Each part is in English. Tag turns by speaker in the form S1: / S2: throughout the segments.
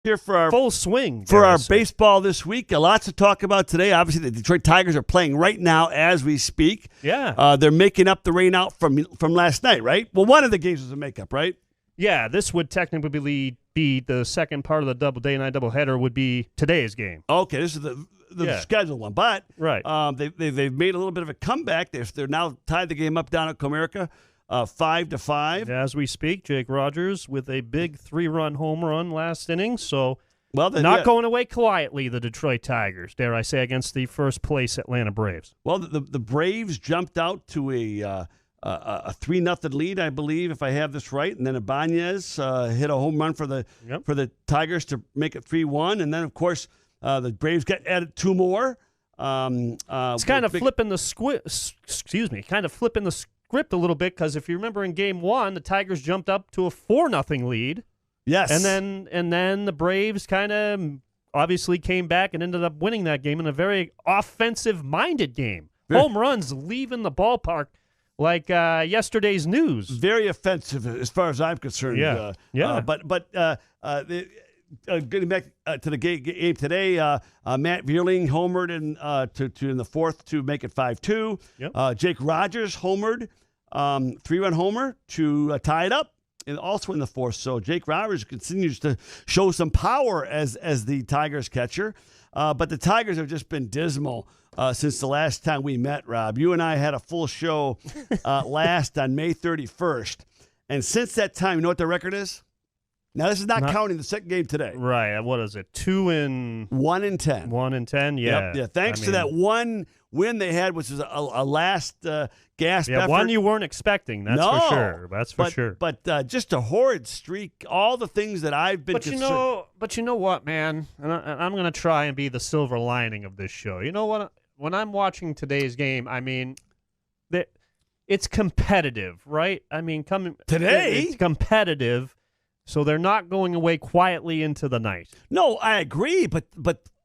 S1: here for our
S2: full swing
S1: for our baseball this week. Lots to talk about today. Obviously, the Detroit Tigers are playing right now as we speak.
S2: Yeah.
S1: They're making up the rain out from last night, right? Well, one of the games was a makeup, right?
S2: Yeah, this would technically be the second part of the day night doubleheader would be today's game.
S1: Okay, this is the scheduled one, but
S2: right.
S1: They've made a little bit of a comeback. They're now tied the game up down at Comerica, 5-5.
S2: As we speak, Jake Rogers with a big 3-run home run last inning. So,
S1: not
S2: going away quietly, the Detroit Tigers, dare I say, against the first place Atlanta Braves.
S1: Well, the Braves jumped out to a 3-0 lead, I believe, if I have this right, and then Ibanez hit a home run for the Tigers to make it 3-1, and then of course the Braves got added 2 more.
S2: It's kind of flipping the script a little bit, because if you remember in Game 1, the Tigers jumped up to a 4-0 lead.
S1: Yes,
S2: and then the Braves kind of obviously came back and ended up winning that game in a very offensive-minded game. Home runs leaving the ballpark like yesterday's news.
S1: Very offensive as far as I'm concerned.
S2: Yeah.
S1: But getting back to the game today, Matt Vierling homered in the fourth to make it 5-2.
S2: Yep.
S1: Jake Rogers homered, 3-run homer to tie it up, and also in the fourth. So Jake Rogers continues to show some power as the Tigers catcher. But the Tigers have just been dismal since the last time we met, Rob. You and I had a full show last on May 31st. And since that time, you know what the record is? Now, this is not counting the second game today.
S2: Right. What is it? 2-10.
S1: 1-10.
S2: 1-10, yeah.
S1: Yep. Yeah. Thanks to that one win they had, which was a last gasp effort.
S2: One you weren't expecting, for sure. That's for sure.
S1: But just a horrid streak, all the things that I've been concerned.
S2: But you know what, man? And I'm going to try and be the silver lining of this show. You know what? When I'm watching today's game, I mean, it's competitive, right? I mean,
S1: today
S2: it's competitive. So they're not going away quietly into the night.
S1: No, I agree. But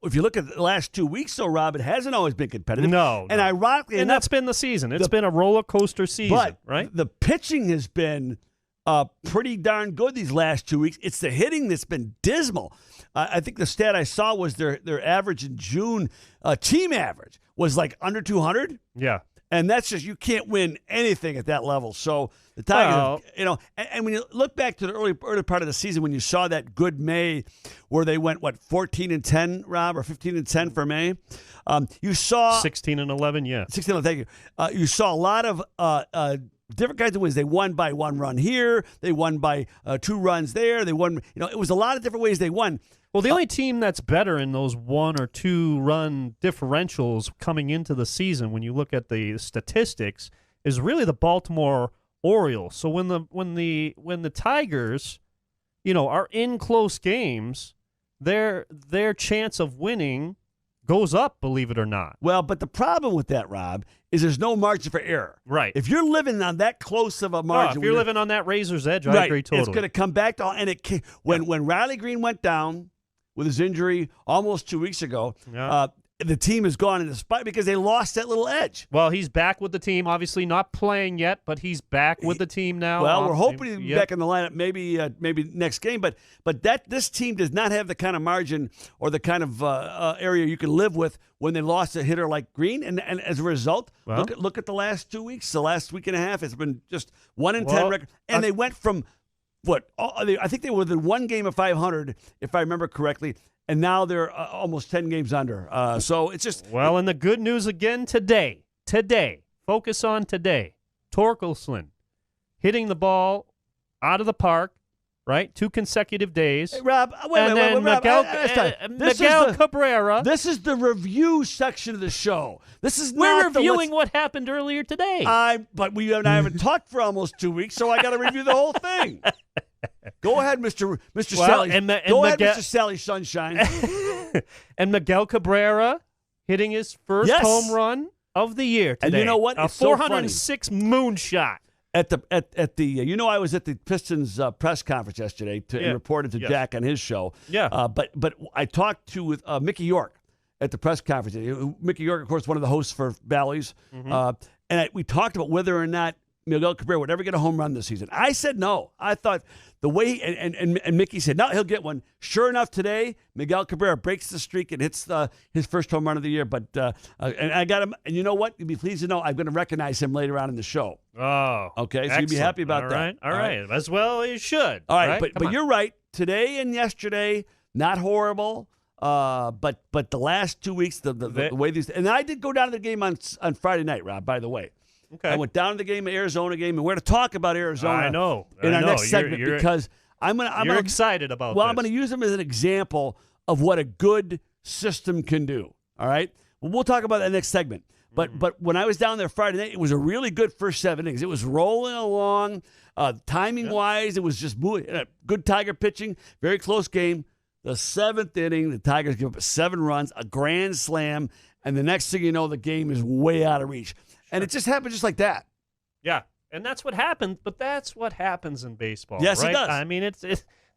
S1: if you look at the last 2 weeks, though, Rob, it hasn't always been competitive.
S2: No.
S1: And ironically enough,
S2: that's been the season. It's been a roller coaster season, right?
S1: The pitching has been pretty darn good these last 2 weeks. It's the hitting that's been dismal. I think the stat I saw was their average in June, team average, was like under 200.
S2: Yeah.
S1: And that's just, you can't win anything at that level. So the Tigers, and when you look back to the early part of the season, when you saw that good May where they went, 14-10, Rob, or 15-10 for May, you saw
S2: 16-11, yeah.
S1: 16-11, thank you. You saw a lot of different kinds of wins. They won by 1 run here. They won by 2 runs there. They won, it was a lot of different ways they won.
S2: Well, the only team that's better in those 1 or 2 run differentials coming into the season, when you look at the statistics, is really the Baltimore Orioles. So when the Tigers, are in close games, their chance of winning goes up, believe it or not.
S1: Well, but the problem with that, Rob, is there's no margin for error.
S2: Right.
S1: If you're living on that close of a margin,
S2: if you're living on that razor's edge, I agree totally.
S1: It's going to come back to, and when Riley Green went down with his injury almost 2 weeks ago, the team has gone into spite because they lost that little edge.
S2: Well, he's back with the team. Obviously not playing yet, but he's back with the team now.
S1: Well, we're hoping he'll be back in the lineup maybe next game. But this team does not have the kind of margin or the kind of area you can live with when they lost a hitter like Green. And as a result, look at the last 2 weeks, the last week and a half. It's been just 1-10 record. And they went from I think they were within 1 game of 500, if I remember correctly, and now they're almost 10 games under. So it's just...
S2: Well, and the good news again today, focus on today. Torkelson hitting the ball out of the park, right? 2 consecutive days.
S1: Hey, Rob, wait,
S2: Miguel Cabrera.
S1: This is the review section of the show. This is
S2: We're reviewing what happened earlier today.
S1: But we and I haven't talked for almost 2 weeks, so I got to review the whole thing. Go ahead, Mr. Sally. Mr. Sally Sunshine.
S2: And Miguel Cabrera hitting his first home run of the year today.
S1: And you know what?
S2: A 406 moonshot.
S1: I was at the Pistons press conference yesterday and reported to Jack on his show.
S2: Yeah.
S1: But I talked with Mickey York at the press conference. Mickey York, of course, one of the hosts for Bally's. Mm-hmm. And we talked about whether or not Miguel Cabrera would ever get a home run this season. I said no. I thought the way and Mickey said no, he'll get one. Sure enough, today Miguel Cabrera breaks the streak and hits his first home run of the year. But and I got him. And you know what? You'd be pleased to know I'm going to recognize him later on in the show.
S2: Oh,
S1: okay. So you'd be happy about that.
S2: All right. As well, you should.
S1: All right. But you're right. Today and yesterday, not horrible. But the last 2 weeks, the way these, and I did go down to the game on Friday night, Rob, by the way.
S2: Okay.
S1: I went down to the game, the Arizona game, and we're going to talk about Arizona.
S2: I know.
S1: In our next segment because I'm
S2: excited about.
S1: Well,
S2: this.
S1: I'm going to use them as an example of what a good system can do. All right. Well, we'll talk about that next segment. But when I was down there Friday night, it was a really good first 7 innings. It was rolling along, timing wise. It was just moving. Good Tiger pitching, very close game. The 7th inning, the Tigers give up 7 runs, a grand slam, and the next thing you know, the game is way out of reach. And it just happened just like that.
S2: Yeah, and that's what happened. But that's what happens in baseball.
S1: Yes,
S2: right?
S1: it does.
S2: I mean,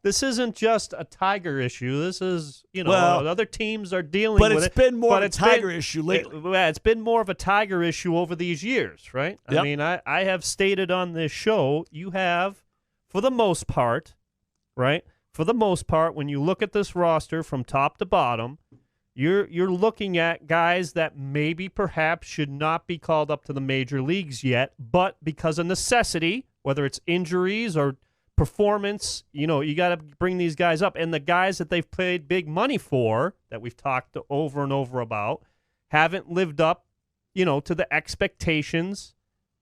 S2: this isn't just a Tiger issue. This is, other teams are dealing with it.
S1: But it's been more of a Tiger issue lately.
S2: It's been more of a Tiger issue over these years, right?
S1: Yep.
S2: I mean, I have stated on this show, you have, for the most part, right? For the most part, when you look at this roster from top to bottom, you're looking at guys that maybe perhaps should not be called up to the major leagues yet, but because of necessity, whether it's injuries or performance, you got to bring these guys up. And the guys that they've paid big money for, that we've talked over and over about, haven't lived up, to the expectations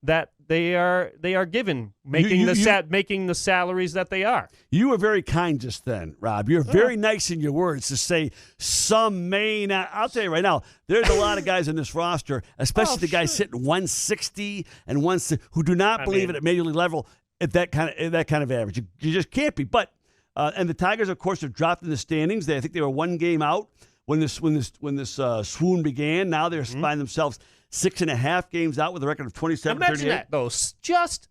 S2: that they are given, making the salaries that they are.
S1: You were very kind just then, Rob. You're very nice in your words to say some may not. I'll tell you right now, there's a lot of guys in this roster, especially the guys sitting 160 and who do not believe it at major league level at that kind of average. You just can't be. But and the Tigers, of course, have dropped in the standings. I think they were 1 game out when this swoon began. Now they're finding themselves 6.5 games out with a record of 27-38.
S2: Imagine that, though. Just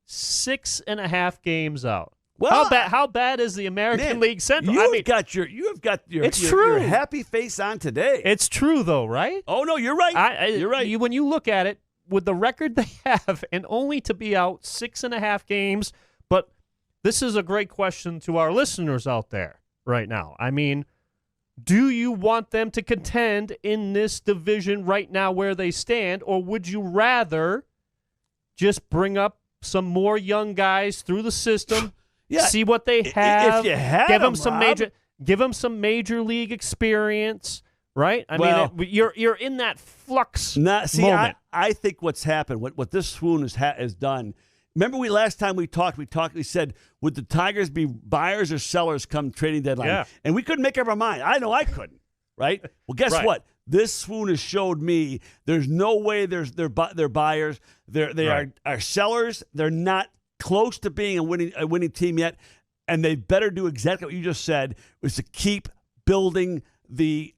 S2: 6.5 games out.
S1: Well,
S2: how bad is the American League Central?
S1: You have got your happy face on today.
S2: It's true, though, right?
S1: Oh no, you're right. You're right.
S2: When you look at it, with the record they have, and only to be out 6.5 games. But this is a great question to our listeners out there right now. I mean, do you want them to contend in this division right now where they stand, or would you rather just bring up some more young guys through the system, see what they have,
S1: if you have
S2: give
S1: them
S2: some major league experience, right? I mean, you're in that flux moment.
S1: I think what's happened, what this swoon has done. Remember, last time we said, would the Tigers be buyers or sellers come trading deadline?
S2: Yeah.
S1: And we couldn't make up our mind. I know I couldn't, right? Well, guess what? This swoon has showed me there's no way they're buyers. They are sellers. They're not close to being a winning team yet, and they better do exactly what you just said, was to keep building
S2: and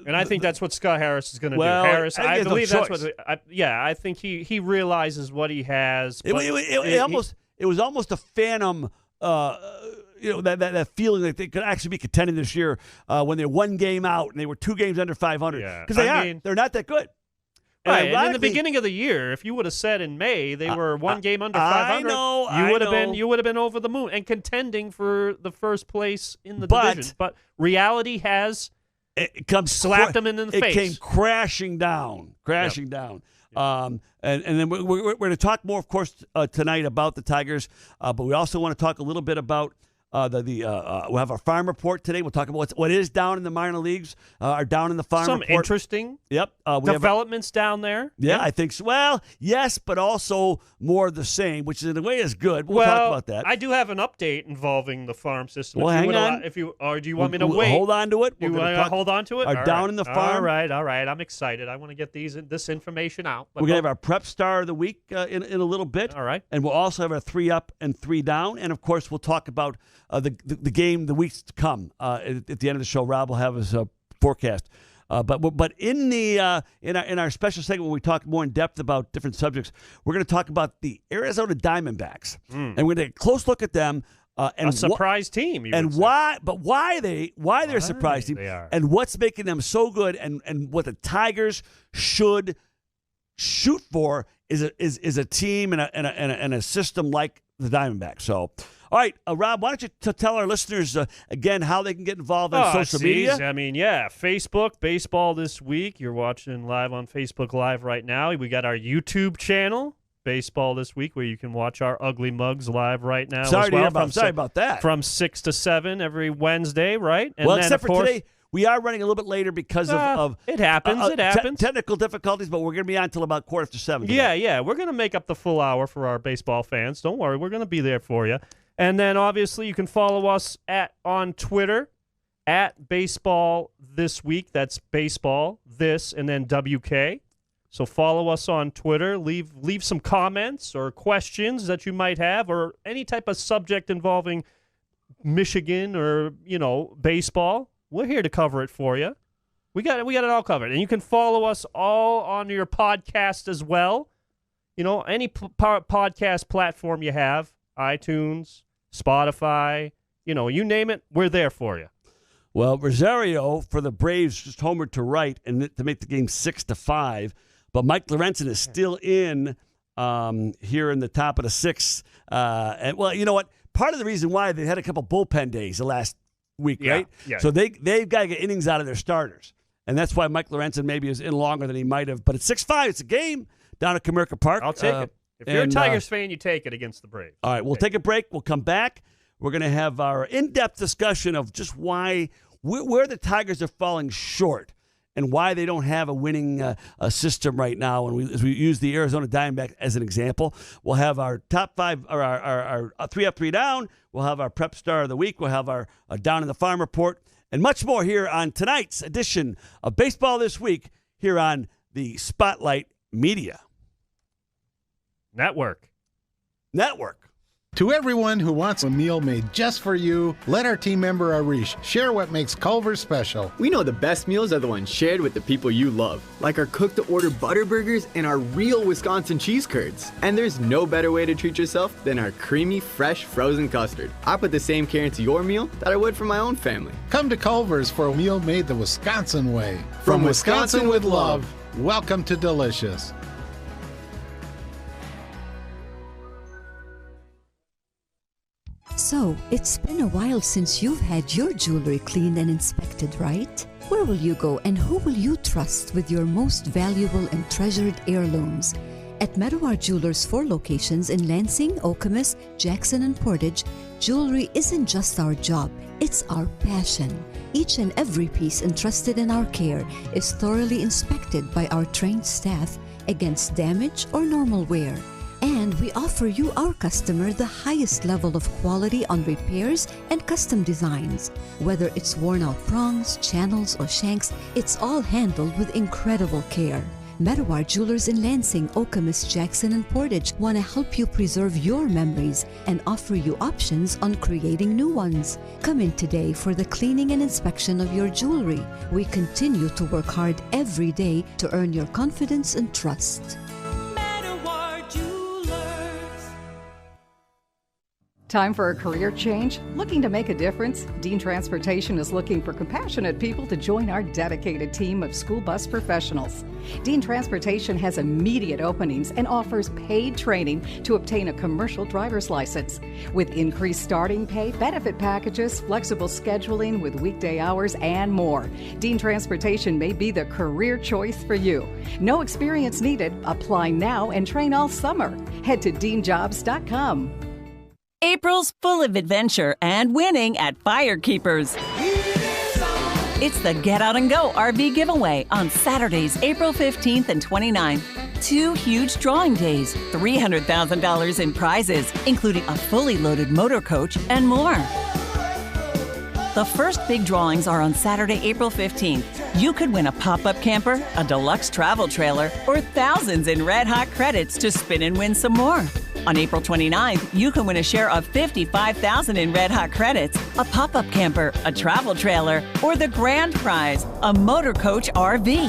S2: I think that's what Scott Harris is going to do.
S1: Harris,
S2: I believe that's what. I think he realizes what he has.
S1: It was almost a phantom. That feeling that they could actually be contending this year when they're 1 game out and they were 2 games under 500 because they're not that good.
S2: Right, and in the beginning of the year, if you would have said in May they were 1 game under 500, you would have been over the moon and contending for the first place in the division. But reality has. Slapped them in the face.
S1: It came crashing down. And then we're going to talk more, of course, tonight about the Tigers. But we also want to talk a little bit about we'll have our farm report today. We'll talk about what is down in the minor leagues, or down in the farm report.
S2: Some interesting developments down there.
S1: Yeah, I think so. Well, yes, but also more of the same, which in a way is good. We'll talk about that.
S2: I do have an update involving the farm system.
S1: Well, hang on.
S2: Do you want me to wait?
S1: Hold on to it.
S2: You want to hold on to it?
S1: Are down in the farm.
S2: All right. I'm excited. I want to get this information out.
S1: We're going to have our prep star of the week in a little bit.
S2: All right.
S1: And we'll also have our 3 up and 3 down. And, of course, we'll talk about the game the weeks to come. At the end of the show, Rob will have his forecast. But in our special segment when we talk more in depth about different subjects, we're going to talk about the Arizona Diamondbacks, and we're going to take a close look at them. And
S2: a surprise team,
S1: why they're a surprise team, and what's making them so good, and what the Tigers should shoot for is a team and a system like the Diamondbacks. So, all right, Rob, why don't you tell our listeners again how they can get involved on social media?
S2: I mean, yeah, Facebook, Baseball This Week. You're watching live on Facebook Live right now. We got our YouTube channel, Baseball This Week, where you can watch our ugly mugs live right now.
S1: Sorry
S2: about that. From 6 to 7 every Wednesday, right? And
S1: well,
S2: then,
S1: except
S2: of
S1: for
S2: course,
S1: today. We are running a little bit later because of
S2: it happens. It happens.
S1: Technical difficulties, but we're going to be on until about 6:45 today.
S2: Yeah. We're going to make up the full hour for our baseball fans. Don't worry. We're going to be there for you. And then, obviously, you can follow us on Twitter at Baseball This Week. That's Baseball, This, and then WK. So follow us on Twitter. Leave some comments or questions that you might have or any type of subject involving Michigan or, baseball. We're here to cover it for you. We got it all covered. And you can follow us all on your podcast as well. Any podcast platform you have, iTunes, Spotify, you name it, we're there for you.
S1: Well, Rosario for the Braves just homered to right and to make the game 6-5. But Mike Lorenzen is still in here in the top of the sixth. And well, you know what? Part of the reason why they had a couple bullpen days the last week, right?
S2: Yeah.
S1: So they've got to get innings out of their starters. And that's why Mike Lorenzen maybe is in longer than he might have. But it's 6-5. It's a game down at Comerica Park.
S2: I'll take it. If you're a Tigers fan, you take it against the Braves.
S1: All right, we'll take a break. We'll come back. We're going to have our in-depth discussion of just where the Tigers are falling short and why they don't have a winning system right now. And as we use the Arizona Diamondbacks as an example, we'll have our top five, or our 3 up, 3 down. We'll have our prep star of the week. We'll have our Down in the Farm report and much more here on tonight's edition of Baseball This Week here on the Spotlight Media
S2: Network.
S3: To everyone who wants a meal made just for you, let our team member Arish share what makes Culver's special.
S4: We know the best meals are the ones shared with the people you love, like our cook-to-order butter burgers and our real Wisconsin cheese curds. And there's no better way to treat yourself than our creamy, fresh, frozen custard. I put the same care into your meal that I would for my own family.
S3: Come to Culver's for a meal made the Wisconsin way. From Wisconsin with love, welcome to Delicious.
S5: So, it's been a while since you've had your jewelry cleaned and inspected, right? Where will you go and who will you trust with your most valuable and treasured heirlooms? At Meadowar Jewelers' 4 locations in Lansing, Okemos, Jackson, and Portage, jewelry isn't just our job, it's our passion. Each and every piece entrusted in our care is thoroughly inspected by our trained staff against damage or normal wear. And we offer you, our customer, the highest level of quality on repairs and custom designs. Whether it's worn out prongs, channels, or shanks, it's all handled with incredible care. Meadowar Jewelers in Lansing, Okemos, Jackson, and Portage want to help you preserve your memories and offer you options on creating new ones. Come in today for the cleaning and inspection of your jewelry. We continue to work hard every day to earn your confidence and trust.
S6: Time for a career change? Looking to make a difference? Dean Transportation is looking for compassionate people to join our dedicated team of school bus professionals. Dean Transportation has immediate openings and offers paid training to obtain a commercial driver's license. With increased starting pay, benefit packages, flexible scheduling with weekday hours, and more, Dean Transportation may be the career choice for you. No experience needed. Apply now and train all summer. Head to deanjobs.com.
S7: April's full of adventure and winning at Firekeepers. It's the Get Out and Go RV giveaway on Saturdays, April 15th and 29th. 2 huge drawing days, $300,000 in prizes, including a fully loaded motor coach and more. The first big drawings are on Saturday, April 15th. You could win a pop-up camper, a deluxe travel trailer, or thousands in Red Hot credits to spin and win some more. On April 29th, you can win a share of $55,000 in Red Hot credits, a pop-up camper, a travel trailer, or the grand prize, a motor coach RV.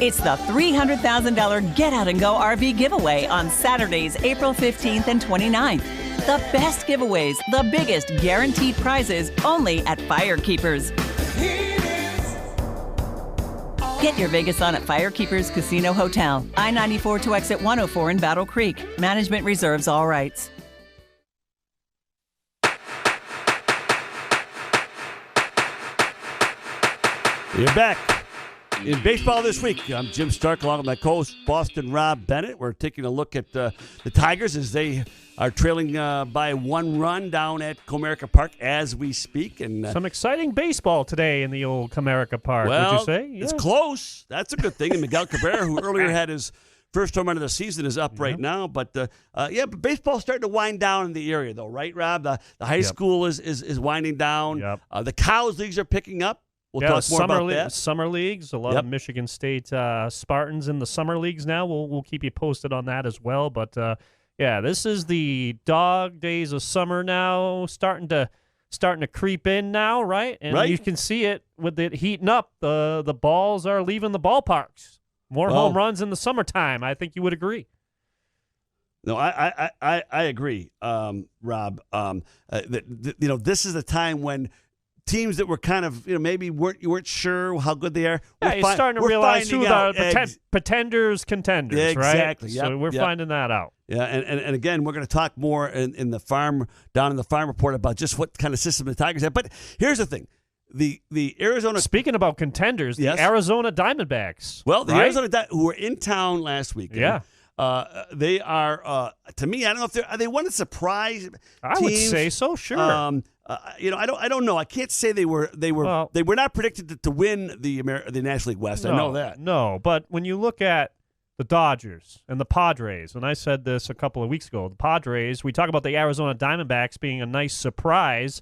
S7: It's the $300,000 Get Out and Go RV giveaway on Saturdays, April 15th and 29th. The best giveaways, the biggest guaranteed prizes, only at Firekeepers. Get your Vegas on at Firekeepers Casino Hotel, I-94 to exit 104 in Battle Creek. Management reserves all rights.
S1: You're back. In baseball this week, I'm Jim Stark along with my co-host Boston Rob Bennett. We're taking a look at the Tigers as they are trailing by 1 run down at Comerica Park as we speak. And
S2: some exciting baseball today in the old Comerica Park,
S1: well,
S2: would you say?
S1: It's close. That's a good thing. And Miguel Cabrera, who earlier had his first home run of the season, is up right now. But but baseball's starting to wind down in the area, though, right, Rob? The high school is winding down. The Cows leagues are picking up. We'll talk more about that.
S2: Summer leagues, a lot of Michigan State Spartans in the summer leagues now. We'll keep you posted on that as well. But this is the dog days of summer now, starting to creep in now, right? And you can see it with it heating up. The balls are leaving the ballparks. More home runs in the summertime. I think you would agree.
S1: No, I agree, Rob. This is a time when teams that were kind of, maybe you weren't sure how good they are.
S2: Yeah, you're starting to realize who the pretenders, contenders,
S1: exactly.
S2: Right?
S1: Yep,
S2: so we're finding that out.
S1: Yeah, and again, we're going to talk more in the farm report about just what kind of system the Tigers have. But here's the thing. The Arizona.
S2: Speaking about contenders, the Arizona Diamondbacks.
S1: Well, the Arizona who were in town last week.
S2: Yeah.
S1: They are, to me, I don't know if are they one of the surprise
S2: I
S1: teams?
S2: would say so, sure.
S1: I don't know. I can't say they were not predicted to win the National League West. I know that.
S2: No, but when you look at the Dodgers and the Padres, and I said this a couple of weeks ago, the Padres, we talk about the Arizona Diamondbacks being a nice surprise.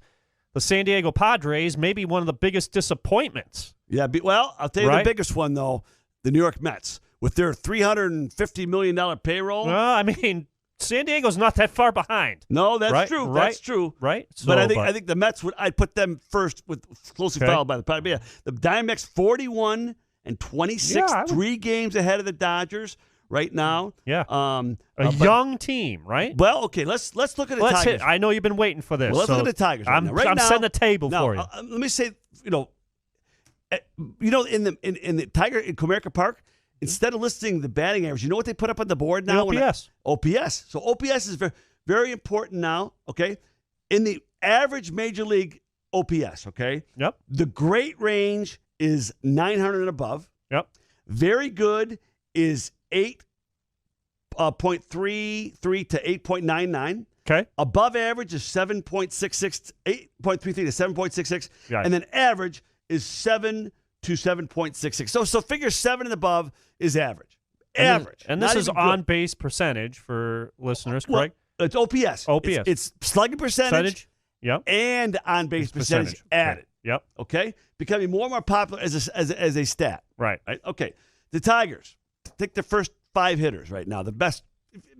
S2: The San Diego Padres may be one of the biggest disappointments.
S1: Yeah, I'll tell you the biggest one, though, the New York Mets. With their $350 million payroll.
S2: I mean, San Diego's not that far behind.
S1: No, that's true.
S2: Right?
S1: That's true.
S2: Right. So,
S1: but I think the Mets I'd put them first, with closely followed by the Padres. Yeah, the Diamondbacks 41-26, 3 games ahead of the Dodgers right now.
S2: Yeah. A young team, right?
S1: Well, okay. Let's look at the Tigers.
S2: I know you've been waiting for this.
S1: Well, let's look at the Tigers.
S2: I'm setting the table for you.
S1: Let me say, in the Tiger in Comerica Park. Instead of listing the batting average, you know what they put up on the board now?
S2: OPS.
S1: OPS. So OPS is very, very important now, okay? In the average Major League OPS, okay?
S2: Yep.
S1: The great range is 900 and above.
S2: Yep.
S1: Very good is 8.33 to 8.99.
S2: Okay.
S1: Above average is 7.66, 8.33 to 7.66. And then average is 7 to 7.66. So figure 7 and above is average. Average.
S2: And this is on-base percentage for listeners, correct?
S1: It's OPS.
S2: OPS.
S1: It's slugging percentage.
S2: Yep.
S1: And on-base percentage added.
S2: Yep.
S1: Okay? Becoming more and more popular as a stat.
S2: Right.
S1: Okay. The Tigers, take the first 5 hitters right now, the best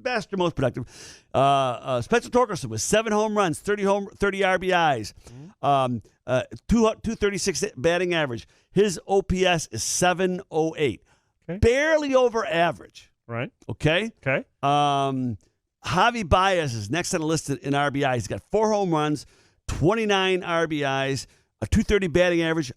S1: or most productive. Spencer Torkelson with 7 home runs, 30 RBIs, 236 batting average. His OPS is 708.
S2: Okay.
S1: Barely over average.
S2: Right.
S1: Okay?
S2: Okay.
S1: Javi Baez is next on the list in RBIs. He's got 4 home runs, 29 RBIs, a 230 batting average,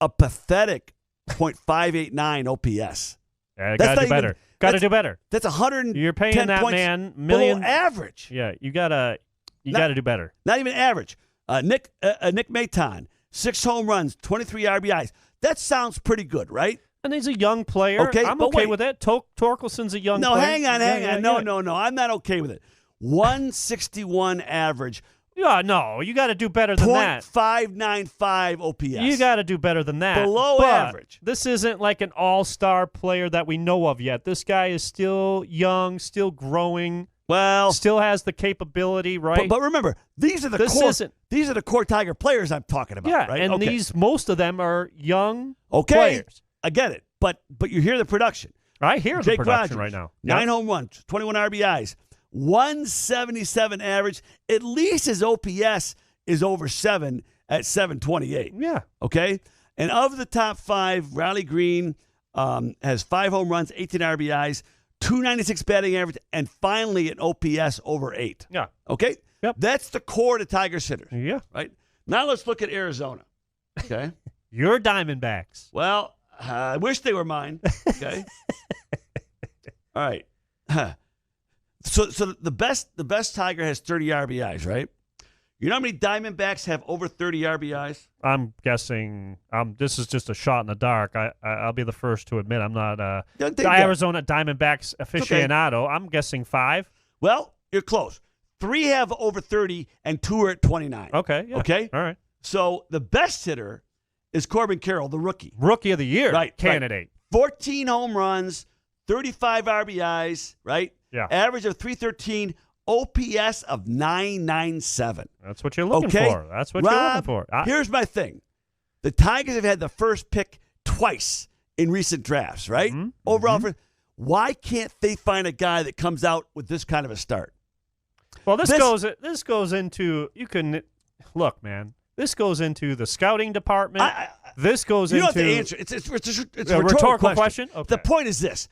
S1: a pathetic .589 OPS.
S2: Yeah, got to do better. Got to do better.
S1: That's 100.
S2: You're paying that man million
S1: below average.
S2: Yeah, you gotta do better.
S1: Not even average. Nick Maton, 6 home runs, 23 RBIs. That sounds pretty good, right?
S2: And he's a young player.
S1: Okay,
S2: I'm okay with it. Torkelson's a young player.
S1: No, hang on. No. I'm not okay with it. 161 average.
S2: Yeah, no, you got to do better than that.
S1: .595 OPS.
S2: You got to do better than that.
S1: Below average.
S2: This isn't like an all-star player that we know of yet. This guy is still young, still growing.
S1: Well,
S2: still has the capability, right?
S1: But remember, these are the core Tiger players I'm talking about.
S2: Yeah,
S1: right?
S2: And most of them are young players.
S1: I get it, but you hear the production.
S2: I hear the production
S1: Rogers,
S2: right now.
S1: 9 home runs, 21 RBIs, 177 average. At least his OPS is over 7 at 728.
S2: Yeah.
S1: Okay? And of the top 5, Riley Green has 5 home runs, 18 RBIs, 296 batting average, and finally an OPS over 8.
S2: Yeah.
S1: Okay?
S2: Yep.
S1: That's the core of the Tigers hitters.
S2: Yeah.
S1: Right? Now let's look at Arizona. Okay?
S2: Your Diamondbacks.
S1: Well, I wish they were mine. Okay. All right. So the best Tiger has 30 RBIs, right? You know how many Diamondbacks have over 30 RBIs?
S2: I'm guessing. This is just a shot in the dark. I'll be the first to admit I'm not the Arizona Diamondbacks aficionado. Okay. I'm guessing 5.
S1: Well, you're close. 3 have over 30, and 2 are at 29.
S2: Okay. Yeah.
S1: Okay.
S2: All right.
S1: So the best hitter is Corbin Carroll, the rookie.
S2: Rookie of the year
S1: Right.
S2: candidate.
S1: 14 home runs, 35 RBIs, right?
S2: Yeah.
S1: Average of 313, OPS of 997.
S2: That's what you're looking for. That's what you're looking for.
S1: Here's my thing. The Tigers have had the first pick twice in recent drafts, right?
S2: Mm-hmm.
S1: Overall, why can't they find a guy that comes out with this kind of a start?
S2: Well, this goes into look, man. This goes into the scouting department. This goes
S1: into.
S2: You
S1: don't have to answer. It's
S2: a rhetorical question. Okay.
S1: The point is this.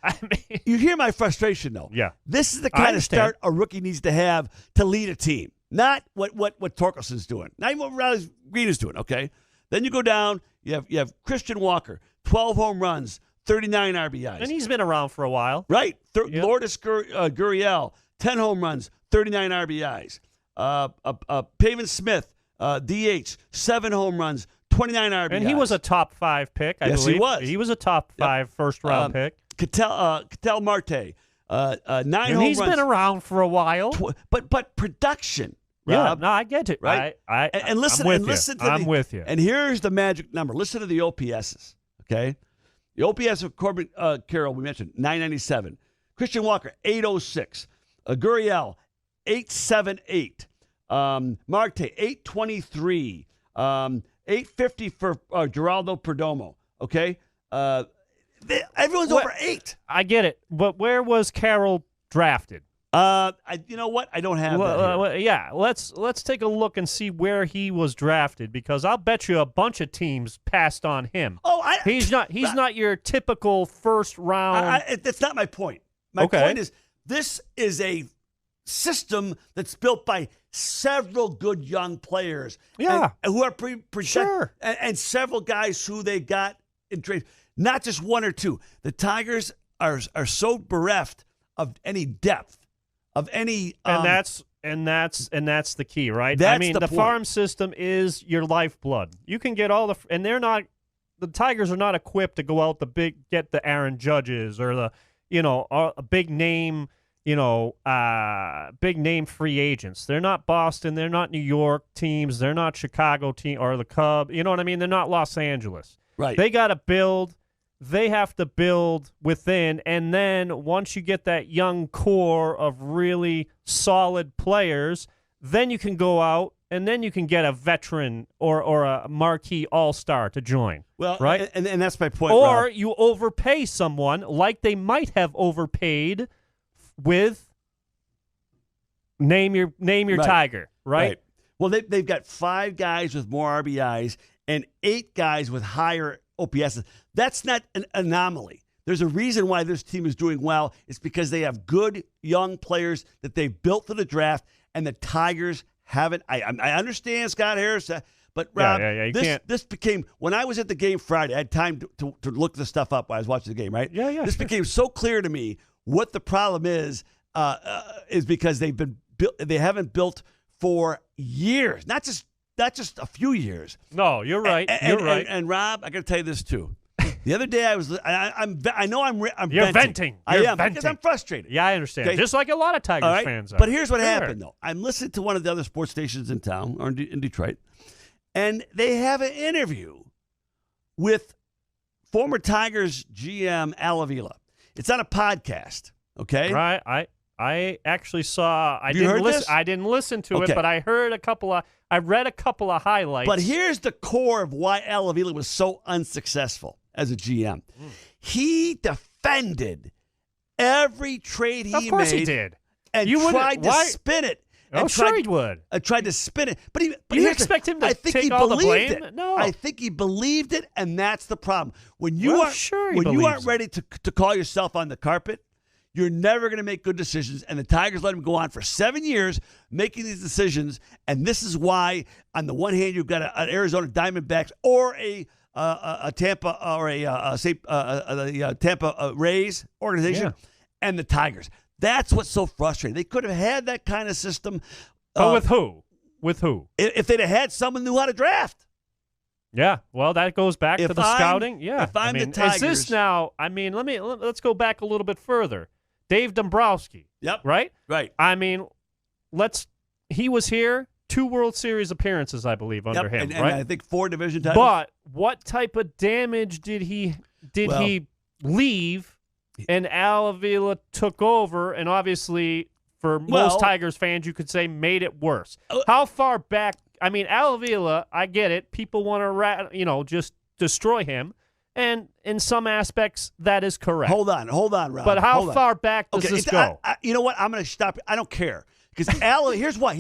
S1: You hear my frustration, though.
S2: Yeah.
S1: This is the kind of start a rookie needs to have to lead a team, not what Torkelson's doing, not even what Riley Green is doing. Okay. Then you go down. You have Christian Walker, 12 home runs, 39 RBIs,
S2: and he's been around for a while,
S1: right? Lourdes Gurriel, 10 home runs, 39 RBIs. Pavin Smith. DH, 7 home runs, 29 RBIs.
S2: And he was a top 5 pick, I believe.
S1: Yes, he was.
S2: He was a top 5 first-round pick.
S1: Ketel Marte, 9 home runs.
S2: He's been around for a while.
S1: But production,
S2: yeah,
S1: Rob,
S2: no, I get it.
S1: Right? And listen,
S2: I'm with you.
S1: And here's the magic number. Listen to the OPSs, okay? The OPS of Corbin Carroll, we mentioned, 997. Christian Walker, 806. Gurriel, 878. Marte, 823. 850 for Geraldo Perdomo. Okay? Everyone's over 8.
S2: I get it. But where was Carroll drafted?
S1: You know what? I don't have that.
S2: Yeah, let's take a look and see where he was drafted, because I'll bet you a bunch of teams passed on him. He's not your typical first round.
S1: That's not my point. My point is this is a system that's built by several good young players, who are projected, and several guys who they got in trade, not just 1 or 2. The Tigers are so bereft of any depth, of any,
S2: and that's the key, right?
S1: That's
S2: I mean, the farm system is your lifeblood. You can get all and the Tigers are not equipped to go out get the Aaron Judges or the a big name. Big name free agents. They're not Boston. They're not New York teams. They're not Chicago team or the Cubs. You know what I mean? They're not Los Angeles.
S1: Right.
S2: They got to build. They have to build within. And then once you get that young core of really solid players, then you can go out and then you can get a veteran or a marquee all-star to join.
S1: Well,
S2: right?
S1: And that's my point,
S2: Or
S1: Rob.
S2: you overpay someone like they might have overpaid with name your Tiger, right?
S1: Well, they've got 5 guys with more RBIs and 8 guys with higher OPSs. That's not an anomaly. There's a reason why this team is doing well. It's because they have good young players that they built for the draft, and the Tigers haven't. I understand Scott Harris, but Rob, this became, when I was at the game Friday, I had time to look this stuff up while I was watching the game, right?
S2: Yeah.
S1: This became so clear to me. What the problem is because they haven't built for years, not just a few years.
S2: No, you're right. You're right.
S1: And Rob, I got to tell you this too. The other day I'm
S2: You're venting.
S1: I am
S2: venting.
S1: because I'm frustrated.
S2: Yeah, I understand.
S1: Okay?
S2: Just like a lot of Tigers fans are.
S1: But here's what happened though. I'm listening to one of the other sports stations in town or in Detroit, and they have an interview with former Tigers GM Al Avila. It's on a podcast, okay?
S2: Right. I actually saw. I didn't listen to it, but I read a couple of highlights.
S1: But here's the core of why Al Avila was so unsuccessful as a GM. He defended every trade he made.
S2: Of course he did.
S1: And tried to spin it.
S2: Sure he would.
S1: Tried to spin it. But
S2: you expect him to take all the blame? No.
S1: I think he believed it, and that's the problem. When you aren't ready to call yourself on the carpet, you're never going to make good decisions. And the Tigers let him go on for 7 years making these decisions. And this is why, on the one hand, you've got an Arizona Diamondbacks or a a Tampa or the Tampa Rays organization and the Tigers. That's what's so frustrating. They could have had that kind of system.
S2: But with who? With who?
S1: If they'd have had someone who knew how to draft.
S2: Yeah, well, that goes back to the scouting. Yeah,
S1: if I'm the Tigers,
S2: is this now? I mean, let's go back a little bit further. Dave Dombrowski.
S1: Yep.
S2: Right.
S1: Right.
S2: I mean, he was here 2 World Series appearances, I believe, under him.
S1: And
S2: right.
S1: I think 4 division titles.
S2: But what type of damage did he leave? And Al Avila took over, and obviously, for most Tigers fans, you could say made it worse. How far back? I mean, Al Avila, I get it. People want to, just destroy him, and in some aspects, that is correct.
S1: Hold on, Rob.
S2: But how far back does this go?
S1: You know what? I'm going to stop. I don't care because Al. Here's why.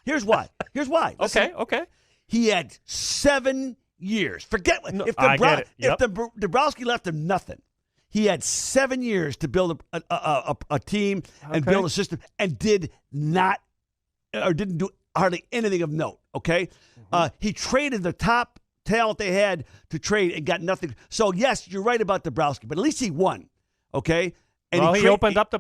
S1: Listen,
S2: Okay.
S1: He had 7 years. Forget if Dombrowski left him nothing. He had 7 years to build a team and build a system, and didn't do hardly anything of note. Okay, he traded the top talent they had to trade and got nothing. So yes, you're right about Dombrowski, but at least he won. Okay, and
S2: he opened up the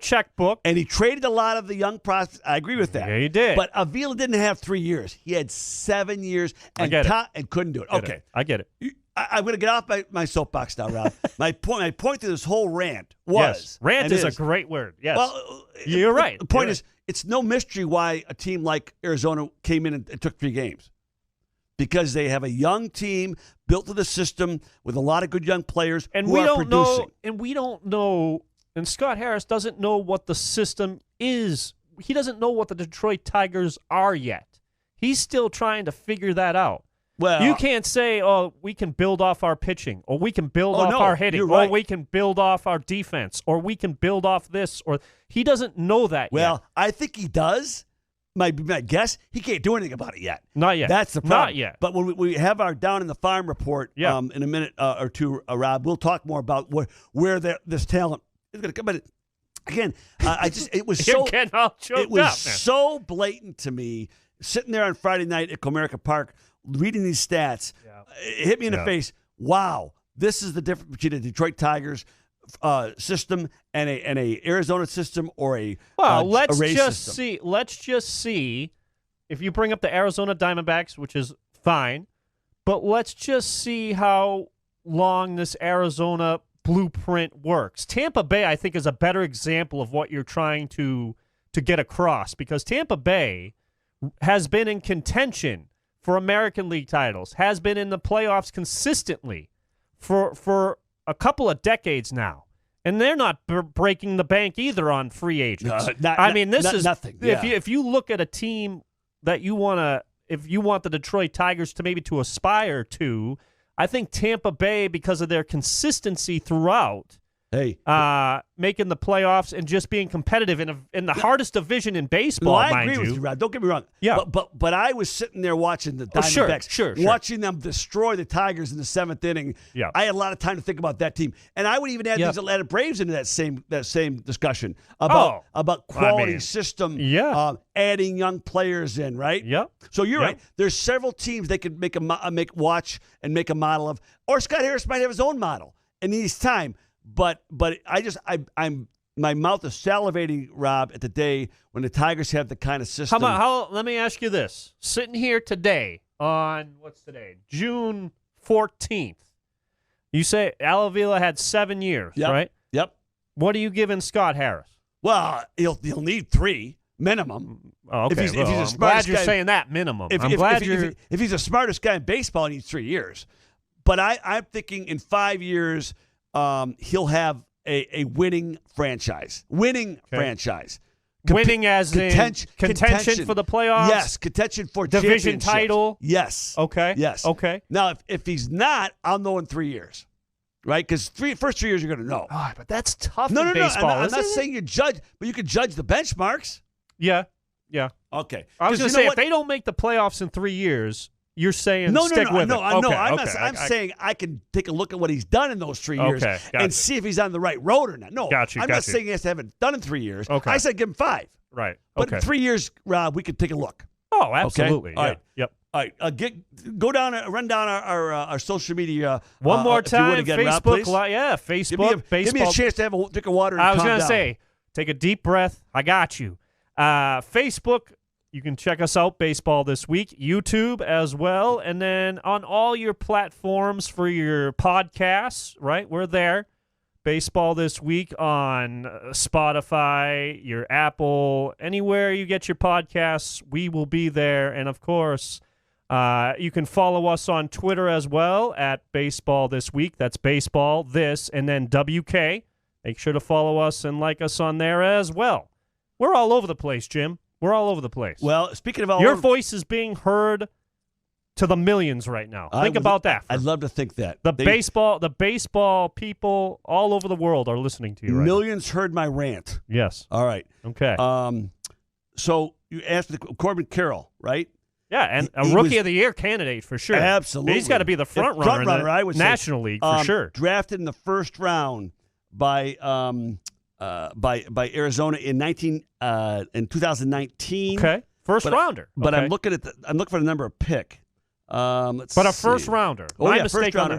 S2: checkbook,
S1: and he traded a lot of the young prospects. I agree with that.
S2: Yeah, he did.
S1: But Avila didn't have 3 years. He had 7 years and couldn't do it. Okay,
S2: I get it.
S1: I'm going to get off my soapbox now, Rob. my point to this whole rant was
S2: rant is a great word. Yes, well, you're right.
S1: The point is, it's no mystery why a team like Arizona came in and took 3 games, because they have a young team built to the system with a lot of good young players
S2: and
S1: who are producing.
S2: We don't know. And Scott Harris doesn't know what the system is. He doesn't know what the Detroit Tigers are yet. He's still trying to figure that out.
S1: Well,
S2: you can't say, we can build off our pitching, or we can build off our hitting, or we can build off our defense, or we can build off this, or he doesn't know that yet.
S1: Well, I think he does. My guess, he can't do anything about it yet.
S2: Not yet.
S1: That's the problem.
S2: Not yet.
S1: But when we have our Down in the Farm report in a minute or two, Rob, we'll talk more about where this talent is going to come. But again, it was so blatant to me sitting there on Friday night at Comerica Park, reading these stats. It hit me in the face. Wow, this is the difference between a Detroit Tigers system and a Arizona system or a Rays system.
S2: Let's just see if you bring up the Arizona Diamondbacks, which is fine, but let's just see how long this Arizona blueprint works. Tampa Bay, I think, is a better example of what you're trying to get across, because Tampa Bay has been in contention for American League titles, has been in the playoffs consistently for a couple of decades now. And they're not breaking the bank either on free agents. This is
S1: nothing.
S2: If you look at a team that you want to, if you want the Detroit Tigers to aspire to, I think Tampa Bay, because of their consistency throughout, making the playoffs and just being competitive in the hardest division in baseball.
S1: I agree with you, Rod. Don't get me wrong.
S2: Yeah.
S1: But I was sitting there watching the Diamondbacks,
S2: sure.
S1: watching them destroy the Tigers in the 7th inning.
S2: Yeah.
S1: I had a lot of time to think about that team, and I would even add these Atlanta Braves into that same discussion about quality system.
S2: Yeah.
S1: Adding young players in, right?
S2: Yep.
S1: So you're right. There's several teams they could watch and make a model of, or Scott Harris might have his own model and needs time. But I'm my mouth is salivating, Rob, at the day when the Tigers have the kind of system.
S2: Let me ask you this: sitting here today on what's today, June 14th, you say Al Avila had 7 years, right?
S1: Yep.
S2: What are you giving Scott Harris?
S1: Well, he'll need 3 minimum.
S2: Oh, okay.
S1: I'm
S2: glad you're saying that minimum.
S1: If he's the smartest guy in baseball, he needs 3 years. But I'm thinking in 5 years. He'll have a winning franchise. Franchise.
S2: Winning as contention for the playoffs?
S1: Yes, contention for
S2: division title?
S1: Yes.
S2: Okay.
S1: Yes.
S2: Okay.
S1: Now, if he's not, I'll know in 3 years. Right? Because first 3 years you're going to know.
S2: Oh, but that's tough
S1: in
S2: baseball,
S1: I'm not saying you judge, but you can judge the benchmarks.
S2: Yeah.
S1: Okay.
S2: I was going to say, if they don't make the playoffs in 3 years, you're saying stick with it.
S1: I'm saying I can take a look at what he's done in those 3 years and see if he's on the right road or not. No, I'm not saying he has to have it done in 3 years.
S2: Okay.
S1: I said give him 5.
S2: Right.
S1: But in 3 years, Rob, we could take a look.
S2: Oh, absolutely.
S1: Okay? All right.
S2: Yep.
S1: All right, run down our social media.
S2: One more time,
S1: again,
S2: Facebook
S1: Rob,
S2: Facebook.
S1: Give me a chance to have a drink of water. And
S2: I was
S1: calm
S2: going to
S1: down.
S2: say, take a deep breath. I got you. Facebook, you can check us out, Baseball This Week. YouTube as well. And then on all your platforms for your podcasts, right? We're there. Baseball This Week on Spotify, your Apple, anywhere you get your podcasts, we will be there. And, of course, you can follow us on Twitter as well at Baseball This Week. That's Baseball This and then WK. Make sure to follow us and like us on there as well. We're all over the place, Jim. We're all over the place.
S1: Well, speaking of
S2: your voice is being heard to the millions right now. Think about that.
S1: I'd love to think that.
S2: The baseball people all over the world are listening to you right
S1: Millions heard my rant.
S2: Yes.
S1: All right.
S2: Okay.
S1: So you asked Corbin Carroll, right?
S2: Yeah, and a Rookie of the Year candidate for sure.
S1: Absolutely.
S2: He's got to be the front runner in the
S1: I would
S2: National League for sure.
S1: Drafted in the first round by Arizona in 2019.
S2: Okay. First rounder.
S1: But
S2: okay.
S1: I'm looking for the number of pick.
S2: But a first rounder. My mistake on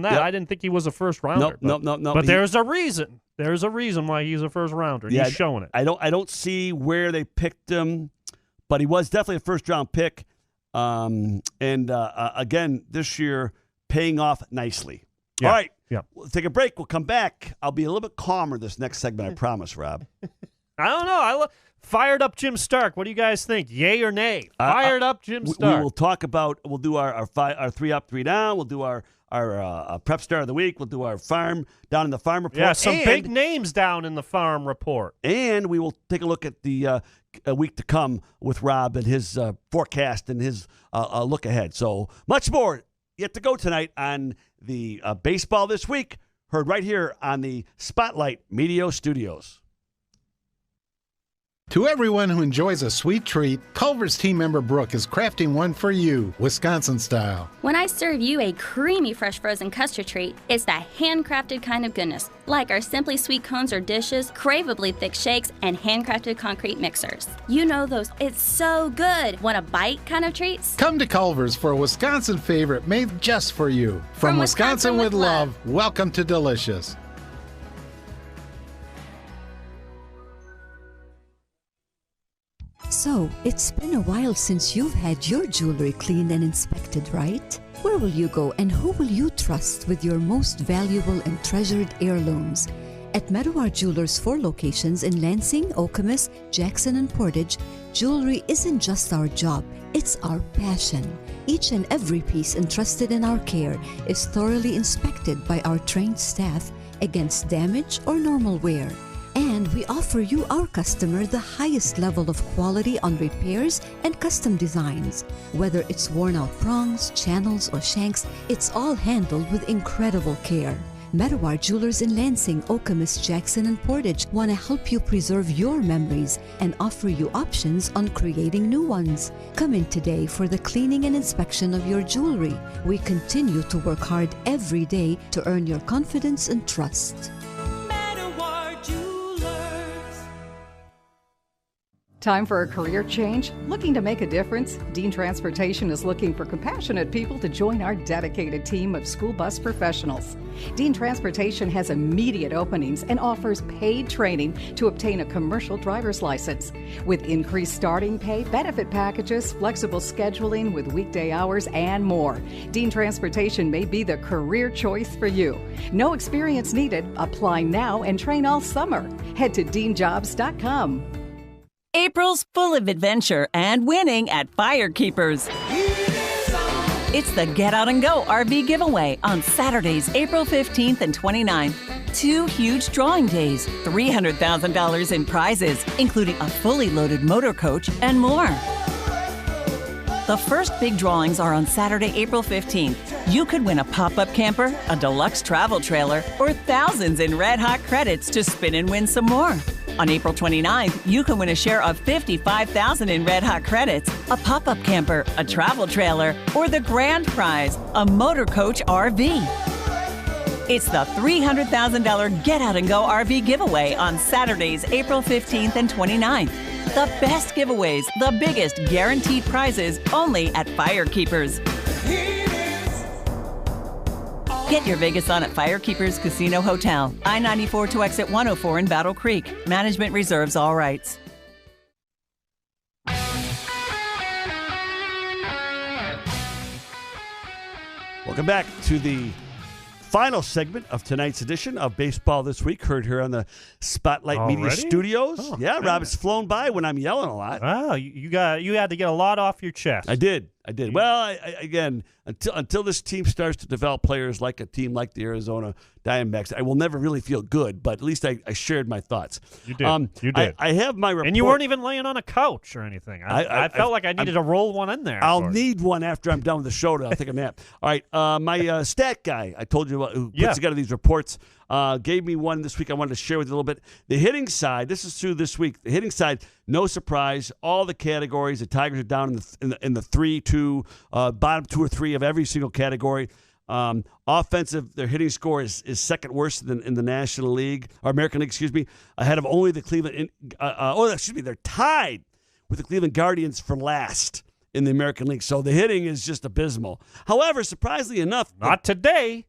S2: that.
S1: Yep.
S2: I didn't think he was a first rounder.
S1: No.
S2: But there's a reason. There's a reason why he's a first rounder. He's showing it.
S1: I don't see where they picked him, but he was definitely a first round pick. Again, this year paying off nicely.
S2: Yeah.
S1: All right.
S2: Yeah.
S1: We'll take a break. We'll come back. I'll be a little bit calmer this next segment, I promise, Rob.
S2: I don't know. Fired up Jim Stark. What do you guys think? Yay or nay? Fired up Jim Stark.
S1: We will talk about. We'll do our 3 up, 3 down. We'll do our prep star of the week. We'll do our farm down in the farm report.
S2: Yeah, some big names down in the farm report.
S1: And we will take a look at the week to come with Rob and his forecast and his look ahead. So much more yet to go tonight on the Baseball This Week, heard right here on the Spotlight Media Studios.
S3: To everyone who enjoys a sweet treat, Culver's team member Brooke is crafting one for you, Wisconsin style.
S8: When I serve you a creamy fresh frozen custard treat, it's that handcrafted kind of goodness, like our Simply Sweet cones or dishes, craveably thick shakes, and handcrafted concrete mixers. You know those it's so good, want a bite kind of treats?
S3: Come to Culver's for a Wisconsin favorite made just for you. From Wisconsin with love, welcome to Delicious.
S5: So, it's been a while since you've had your jewelry cleaned and inspected, right? Where will you go and who will you trust with your most valuable and treasured heirlooms? At Meadowar Jewelers' 4 locations in Lansing, Okemos, Jackson, and Portage, jewelry isn't just our job, it's our passion. Each and every piece entrusted in our care is thoroughly inspected by our trained staff against damage or normal wear. And we offer you, our customer, the highest level of quality on repairs and custom designs. Whether it's worn out prongs, channels, or shanks, it's all handled with incredible care. Meadowar Jewelers in Lansing, Okemos, Jackson, and Portage want to help you preserve your memories and offer you options on creating new ones. Come in today for the cleaning and inspection of your jewelry. We continue to work hard every day to earn your confidence and trust.
S6: Time for a career change? Looking to make a difference? Dean Transportation is looking for compassionate people to join our dedicated team of school bus professionals. Dean Transportation has immediate openings and offers paid training to obtain a commercial driver's license. With increased starting pay, benefit packages, flexible scheduling with weekday hours, and more, Dean Transportation may be the career choice for you. No experience needed. Apply now and train all summer. Head to deanjobs.com.
S7: April's full of adventure and winning at Firekeepers. It's the Get Out and Go RV giveaway on Saturdays, April 15th and 29th. 2 huge drawing days, $300,000 in prizes, including a fully loaded motor coach and more. The first big drawings are on Saturday, April 15th. You could win a pop-up camper, a deluxe travel trailer, or thousands in Red Hot credits to spin and win some more. On April 29th, you can win a share of $55,000 in Red Hot credits, a pop-up camper, a travel trailer, or the grand prize, a motor coach RV. It's the $300,000 Get Out and Go RV giveaway on Saturdays, April 15th and 29th. The best giveaways, the biggest guaranteed prizes, only at Firekeepers. Get your Vegas on at Firekeepers Casino Hotel, I-94 to exit 104 in Battle Creek. Management reserves all rights.
S1: Welcome back to the final segment of tonight's edition of Baseball This Week, heard here on the Spotlight Media
S2: Already?
S1: Studios.
S2: Oh,
S1: yeah,
S2: man.
S1: Rob, it's flown by when I'm yelling a lot.
S2: Wow, you had to get a lot off your chest.
S1: I did. Well, again, until this team starts to develop players like a team like the Arizona Diamondbacks, I will never really feel good, but at least I shared my thoughts.
S2: You did. You did.
S1: I have my report.
S2: And you weren't even laying on a couch or anything. I felt like I needed to roll one in there.
S1: I'll need one after I'm done with the show. I'll take a nap. All right. My stat guy, I told you about, who puts together these reports, gave me one this week I wanted to share with you a little bit. The hitting side, this is through this week. The hitting side, no surprise. All the categories, the Tigers are down in the 3, 2, bottom 2 or 3 of every single category. Offensive, their hitting score is second worst in the National League, or American League, excuse me, ahead of only the Cleveland. They're tied with the Cleveland Guardians for last in the American League. So the hitting is just abysmal. However, surprisingly enough,
S2: not today.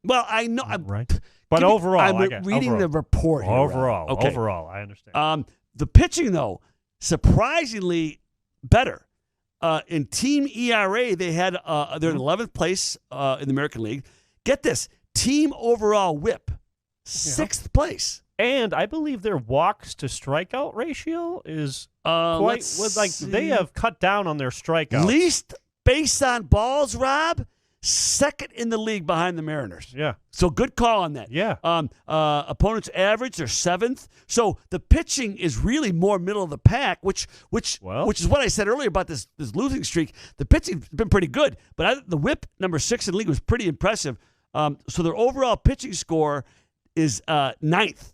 S1: Well, I know,
S2: right? But overall,
S1: I'm reading the report here.
S2: Overall, I understand.
S1: The pitching, though, surprisingly better. In team ERA, they're in 11th place in the American League. Get this, team overall WHIP, 6th place.
S2: And I believe their walks to strikeout ratio is they have cut down on their strikeouts.
S1: Least base on balls, Rob, second in the league behind the Mariners.
S2: Yeah.
S1: So good call on that.
S2: Yeah.
S1: Opponents average, they're 7th. So the pitching is really more middle of the pack, which is what I said earlier about this losing streak. The pitching's been pretty good, but the WHIP number 6 in the league was pretty impressive. So their overall pitching score is 9th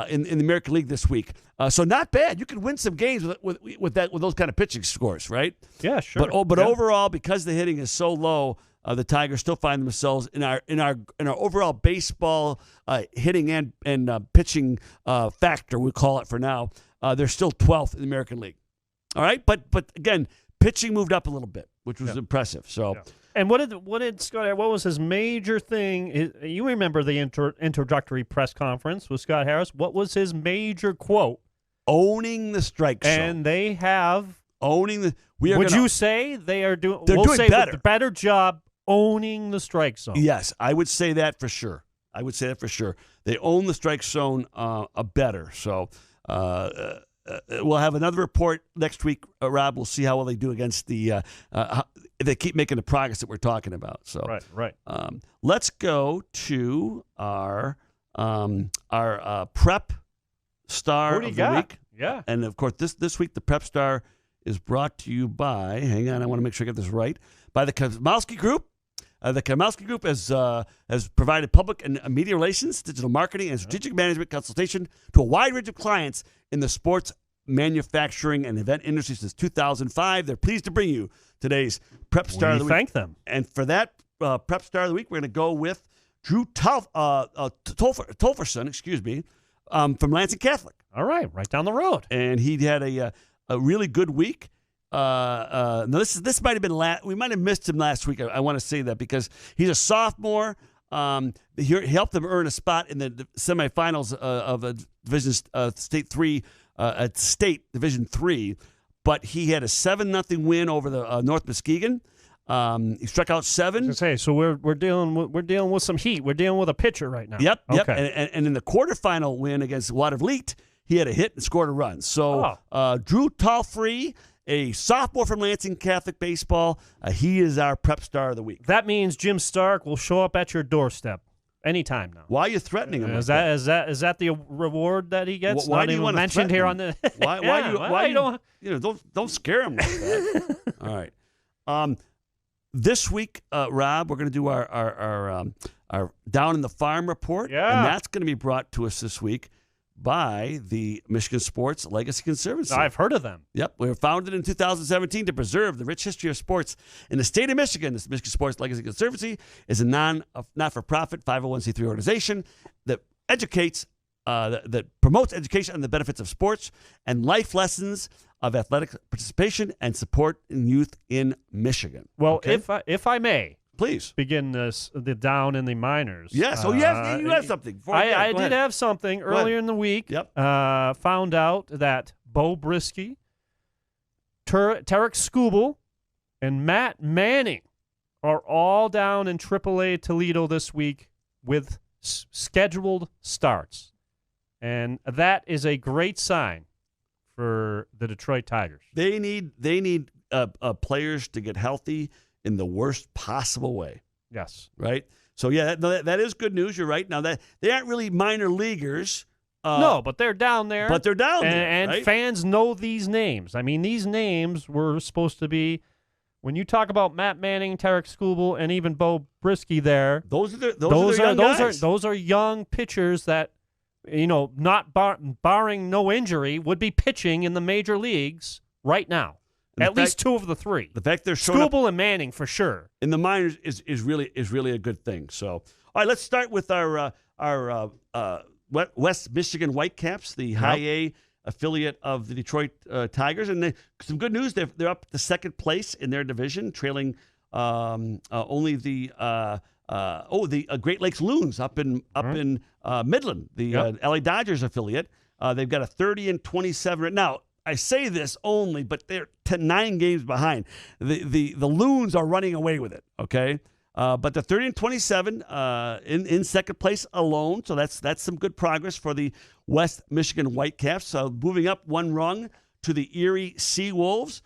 S1: in the American League this week. So not bad. You can win some games with those kind of pitching scores, right?
S2: Yeah, sure.
S1: But overall, because the hitting is so low, the Tigers still find themselves in our overall baseball hitting and pitching factor, we call it for now. They're still 12th in the American League. All right, but again, pitching moved up a little bit, which was impressive. So.
S2: Yeah. And what did Scott? What was his major thing? You remember the introductory press conference with Scott Harris? What was his major quote?
S1: Owning the strike zone.
S2: And they have
S1: owning the.
S2: Would you say they are doing?
S1: They're doing better.
S2: A better job owning the strike zone.
S1: Yes, I would say that for sure. They own the strike zone better. So we'll have another report next week, Rob. We'll see how well they do against the. If they keep making the progress that we're talking about. So
S2: right.
S1: Let's go to our prep star of the week.
S2: Yeah,
S1: and of course this week the prep star is brought to you by. Hang on, I want to make sure I get this right. By the Kamowski Group. The Kamowski Group has provided public and media relations, digital marketing, and strategic management consultation to a wide range of clients in the sports, manufacturing, and event industry since 2005. They're pleased to bring you today's Prep Star of the Week.
S2: Thank them.
S1: And for that Prep Star of the Week, we're going to go with Drew Tolferson, from Lansing Catholic.
S2: All right down the road.
S1: And he had a really good week. Now this might have been we might have missed him last week. I want to say that because he's a sophomore. He helped them earn a spot in the semifinals of a Division State 3 at State Division 3, but he had a 7-0 win over the North Muskegon. He struck out 7.
S2: So we're dealing with some heat. We're dealing with a pitcher right now.
S1: Yep.
S2: Okay.
S1: And in the quarterfinal win against Watervliet, he had a hit and scored a run. So Drew Tolfree, a sophomore from Lansing Catholic Baseball, he is our Prep Star of the Week.
S2: That means Jim Stark will show up at your doorstep anytime now.
S1: Why are you threatening him?
S2: Is that the reward that he gets?
S1: Why
S2: Not
S1: do you
S2: even
S1: want to
S2: mentioned here on the?
S1: Don't scare him like that. All right. This week, Rob, we're going to do our Down in the Farm report, and that's going to be brought to us this week by the Michigan Sports Legacy Conservancy.
S2: I've heard of them.
S1: Yep. We were founded in 2017 to preserve the rich history of sports in the state of Michigan. This Michigan Sports Legacy Conservancy is a not-for-profit 501c3 organization that educates that promotes education on the benefits of sports and life lessons of athletic participation and support in youth in Michigan.
S2: Well,
S1: okay?
S2: if I may,
S1: please
S2: begin the down in the minors.
S1: Yes. You have something.
S2: I did have something earlier in the week.
S1: Yep.
S2: Found out that Bo Brisky, Tarek Skubal, and Matt Manning are all down in AAA Toledo this week with scheduled starts. And that is a great sign for the Detroit Tigers.
S1: They need players to get healthy in the worst possible way.
S2: Yes.
S1: Right? So, yeah, that is good news. You're right. Now, that they aren't really minor leaguers.
S2: No, but they're down there.
S1: But they're down there.
S2: And
S1: right?
S2: fans know these names. I mean, these names were supposed to be, when you talk about Matt Manning, Tarek Skubal, and even Bo Brisky there,
S1: those are
S2: young pitchers that, not barring no injury, would be pitching in the major leagues right now. At least two of the three.
S1: The fact they're showing
S2: Skubal and Manning for sure
S1: in the minors is really a good thing. So, all right, let's start with our West Michigan Whitecaps, the high A affiliate of the Detroit Tigers, and some good news. They're up to second place in their division, trailing only the Great Lakes Loons up in Midland, the LA Dodgers affiliate. They've got a 30-27 right now. I say this only, but they're 9 games behind. The Loons are running away with it. Okay. But the 30-27 in second place alone, so that's some good progress for the West Michigan Whitecaps. Moving up one rung to the Erie Seawolves.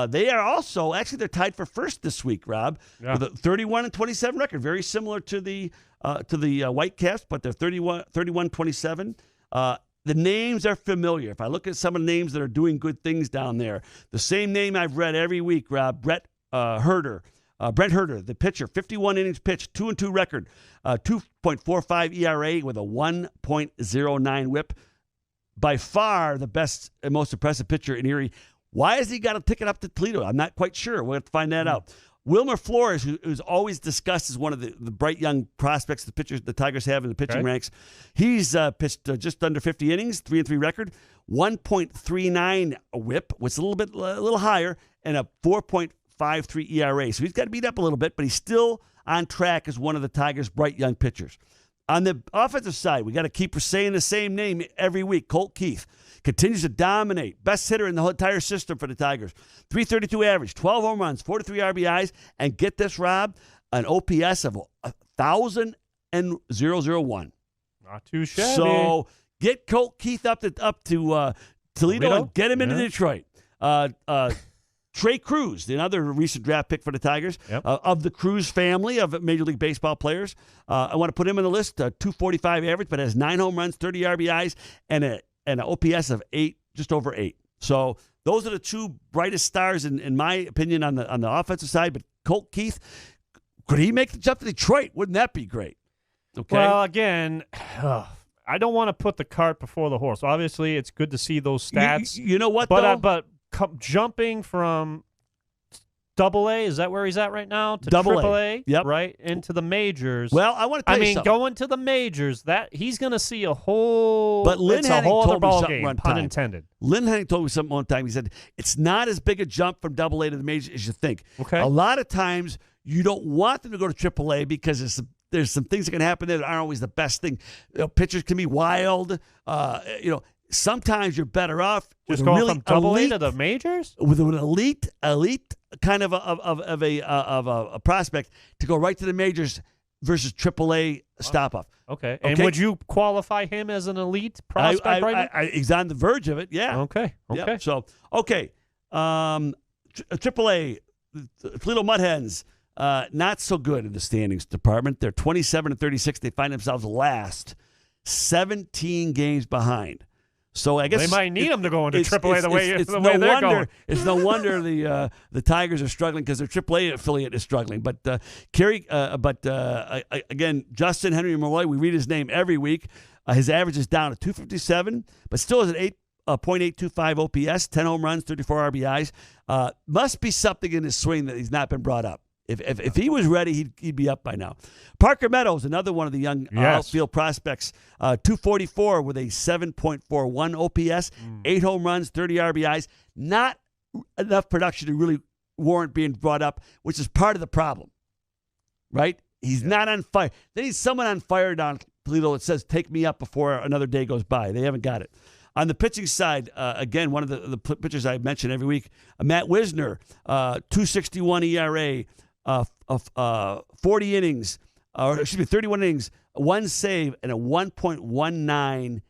S1: They are also they're tied for first this week, Rob, with a 31-27 record, very similar to the Whitecaps, but they're 31-27. The names are familiar. If I look at some of the names that are doing good things down there, the same name I've read every week, Rob, Brent Herter, the pitcher, 51 innings pitched, 2-2 record, 2.45 ERA with a 1.09 WHIP. By far the best and most impressive pitcher in Erie. Why has he got a ticket up to Toledo? I'm not quite sure. We'll have to find that out. Wilmer Flores, who's always discussed as one of the bright young prospects the pitchers the Tigers have in the pitching ranks, he's pitched just under 50 innings, 3-3 record, 1.39 WHIP, which is a little higher, and a 4.53 ERA. So he's got to beat up a little bit, but he's still on track as one of the Tigers' bright young pitchers. On the offensive side, we got to keep saying the same name every week. Colt Keith continues to dominate. Best hitter in the whole entire system for the Tigers. 332 average, 12 home runs, 43 RBIs, and get this, Rob, an OPS of 1,001.
S2: Not too shabby.
S1: So get Colt Keith up to Toledo and get him into Detroit. Trey Cruz, another recent draft pick for the Tigers, of the Cruz family of Major League Baseball players. I want to put him on the list, 245 average, but has 9 home runs, 30 RBIs, and an OPS of 8, just over 8. So those are the two brightest stars, in my opinion, on the offensive side. But Colt Keith, could he make the jump to Detroit? Wouldn't that be great? Okay.
S2: Well, again, I don't want to put the cart before the horse. Obviously, it's good to see those stats.
S1: You know what,
S2: but jumping from Double-A, is that where he's at right now? To Triple-A, right into the majors.
S1: Well, I want to tell you something.
S2: Going to the majors, that he's going to see a whole.
S1: But Lynn Henning told me something one time.
S2: Pun intended.
S1: Lynn Henning told me something one time. He said it's not as big a jump from Double-A to the majors as you think.
S2: Okay.
S1: A lot of times you don't want them to go to Triple-A because there's some things that can happen there that aren't always the best thing. Pitchers can be wild. Sometimes you're better off
S2: just going from Double-A to the majors
S1: with an elite kind of a prospect to go right to the majors versus Triple-A stop off.
S2: Okay. And would you qualify him as an elite prospect right now?
S1: He's on the verge of it. Yeah.
S2: Okay.
S1: Yeah. So Triple-A, Toledo Mud Hens, not so good in the standings department. They're 27-36. They find themselves last, 17 games behind. So I guess
S2: they might need them to go into AAA the way they're going.
S1: It's no wonder the Tigers are struggling because their AAA affiliate is struggling. But again, Justin Henry Malloy, we read his name every week. His average is down to 257, but still has an 8.825 OPS, 10 home runs, 34 RBIs. Must be something in his swing that he's not been brought up. If he was ready, he'd be up by now. Parker Meadows, another one of the young outfield prospects, 244 with a 7.41 OPS, 8 home runs, 30 RBIs. Not enough production to really warrant being brought up, which is part of the problem, right? He's not on fire. They need someone on fire down Toledo that says, take me up before another day goes by. They haven't got it. On the pitching side, again, one of the pitchers I mention every week, Matt Wisner, 2.61 ERA, 40 innings, 31 innings, 1 save, and a 1.19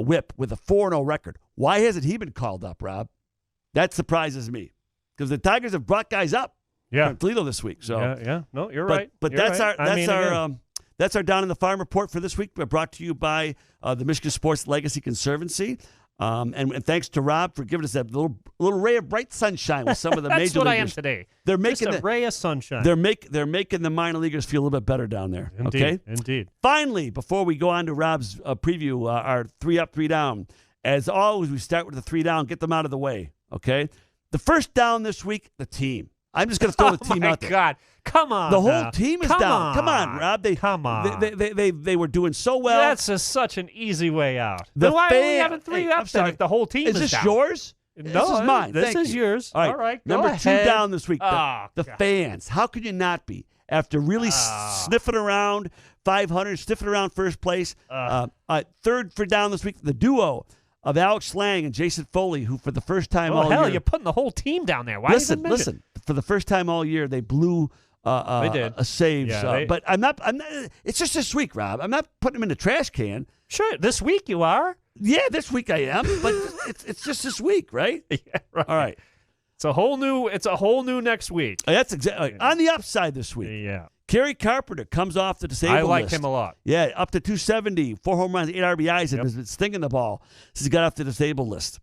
S1: whip with a 4-0 record. Why hasn't he been called up, Rob? That surprises me because the Tigers have brought guys up from Toledo this week. So
S2: no, you're right.
S1: But
S2: you're
S1: that's
S2: right.
S1: That's our Down in the Farm report for this week. Brought to you by the Michigan Sports Legacy Conservancy. And thanks to Rob for giving us that little ray of bright sunshine with some of the
S2: That's
S1: major
S2: what
S1: leaguers.
S2: I am today.
S1: They're making
S2: Just a ray of sunshine.
S1: They're making the minor leaguers feel a little bit better down there.
S2: Indeed,
S1: okay?
S2: indeed.
S1: Finally, before we go on to Rob's preview, our 3 up, 3 down. As always, we start with the 3 down, get them out of the way. Okay? The first down this week, the team. I'm just going to throw the team out there.
S2: Oh, my God. Come on.
S1: The whole team is down. Come on, Rob.
S2: Come on.
S1: They were doing so well.
S2: That's just such an easy way out.
S1: Then
S2: why are we having 3 up then if the whole team is
S1: this
S2: down?
S1: yours?
S2: No,
S1: this is mine.
S2: This
S1: Thank
S2: is
S1: you.
S2: yours.
S1: All right.
S2: Go
S1: Number
S2: ahead.
S1: 2 down this week.
S2: Oh,
S1: the
S2: God.
S1: fans. How could you not be? After really sniffing around 500, sniffing around first place. Third for down this week, the duo of Alex Lang and Jason Foley, who for the first time all year.
S2: You're putting the whole team down there. Why
S1: Listen. For the first time all year, they blew
S2: they did.
S1: saves.
S2: Yeah,
S1: but I'm not. It's just this week, Rob. I'm not putting them in the trash can.
S2: Sure, this week you are.
S1: Yeah, this week I am. But it's just this week, right?
S2: Yeah, right.
S1: All right.
S2: It's a whole new next week.
S1: That's exactly on the upside this week.
S2: Yeah.
S1: Kerry Carpenter comes off the disabled
S2: I like
S1: list.
S2: him a lot.
S1: Yeah, up to 270, 4 home runs, 8 RBIs, and has been stinging the ball since he got off the disabled list.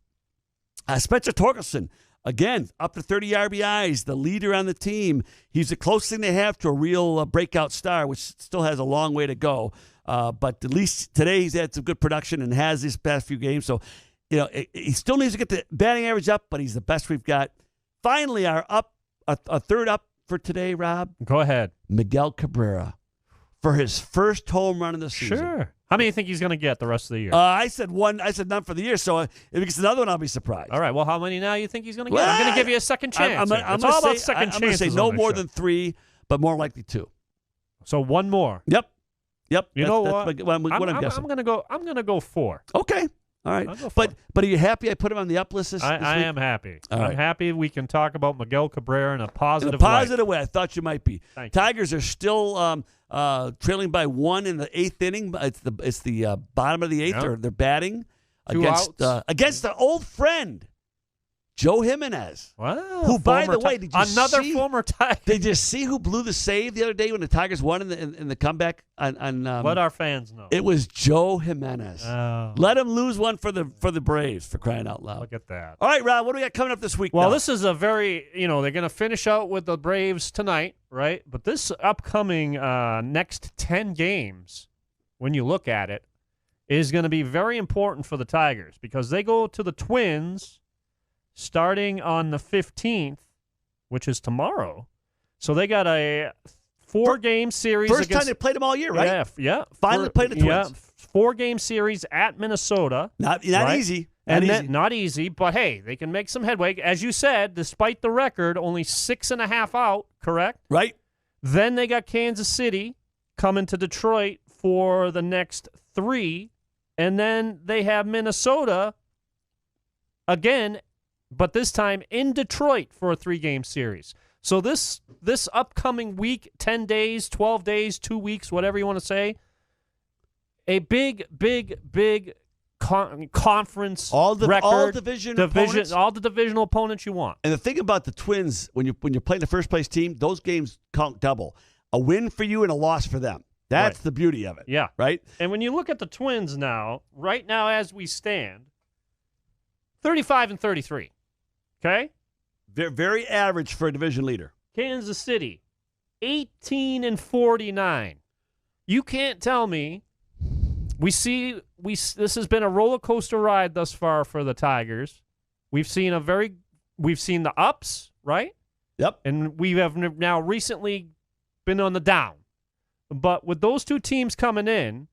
S1: Spencer Torkelson, again, up to 30 RBIs, the leader on the team. He's the closest thing they have to a real breakout star, which still has a long way to go. But at least today he's had some good production and has these past few games. So, he still needs to get the batting average up, but he's the best we've got. Finally, our third up for today, Rob.
S2: Go ahead.
S1: Miguel Cabrera for his first home run of the season.
S2: Sure. How many do you think he's going to get the rest of the year?
S1: I said one. I said none for the year. So if he gets another one, I'll be surprised.
S2: All right. Well, how many now you think he's going to get? I'm going to give you a second chance.
S1: I'm
S2: all
S1: gonna
S2: about second chances.
S1: I'm going to say no more than 3, but more likely 2.
S2: So one more.
S1: Yep.
S2: You know what?
S1: That's what I'm guessing.
S2: I'm going to go 4.
S1: Okay. All right.
S2: I'll go 4.
S1: But are you happy I put him on the up list this week?
S2: I am happy.
S1: All
S2: I'm
S1: right.
S2: happy we can talk about Miguel Cabrera in a positive
S1: In a positive way. I thought you might be.
S2: Thank you.
S1: Tigers are still trailing by 1 in the 8th inning. It's the bottom of the 8th.
S2: Yep.
S1: They're batting
S2: 2
S1: against the old friend Joe Jimenez.
S2: Wow.
S1: Who, by the way, did you
S2: another
S1: see,
S2: former Tiger.
S1: Did you see who blew the save the other day when the Tigers won in the comeback?
S2: Let our fans know.
S1: It was Joe Jimenez.
S2: Oh.
S1: Let him lose one for the Braves, for crying out loud.
S2: Look at that.
S1: All right, Rob, what do we got coming up this week?
S2: Well,
S1: now?
S2: this is a very, they're going to finish out with the Braves tonight, right? But this upcoming next 10 games, when you look at it, is going to be very important for the Tigers because they go to the Twins starting on the 15th, which is tomorrow. So they got a 4-game series.
S1: First time they played them all year, right?
S2: Yeah.
S1: Finally played the Twins.
S2: Yeah, 4-game series at Minnesota.
S1: Not
S2: right?
S1: easy.
S2: Not easy, but hey, they can make some headway. As you said, despite the record, only 6.5 out, correct?
S1: Right.
S2: Then they got Kansas City coming to Detroit for the next 3, and then they have Minnesota again, but this time in Detroit for a 3-game series. So this upcoming week, 10 days, 12 days, 2 weeks, whatever you want to say, a big conference record.
S1: All opponents.
S2: All the divisional opponents you want.
S1: And the thing about the Twins, when you're playing the first place team, those games count double. A win for you and a loss for them. That's
S2: right.
S1: the beauty of it.
S2: Yeah.
S1: Right?
S2: And when you look at the Twins now, right now as we stand, 35-33. Okay?
S1: They're very average for a division leader.
S2: Kansas City, 18-49. You can't tell me. This has been a roller coaster ride thus far for the Tigers. We've seen the ups, right?
S1: Yep.
S2: And we have now recently been on the down. But with those two teams coming in,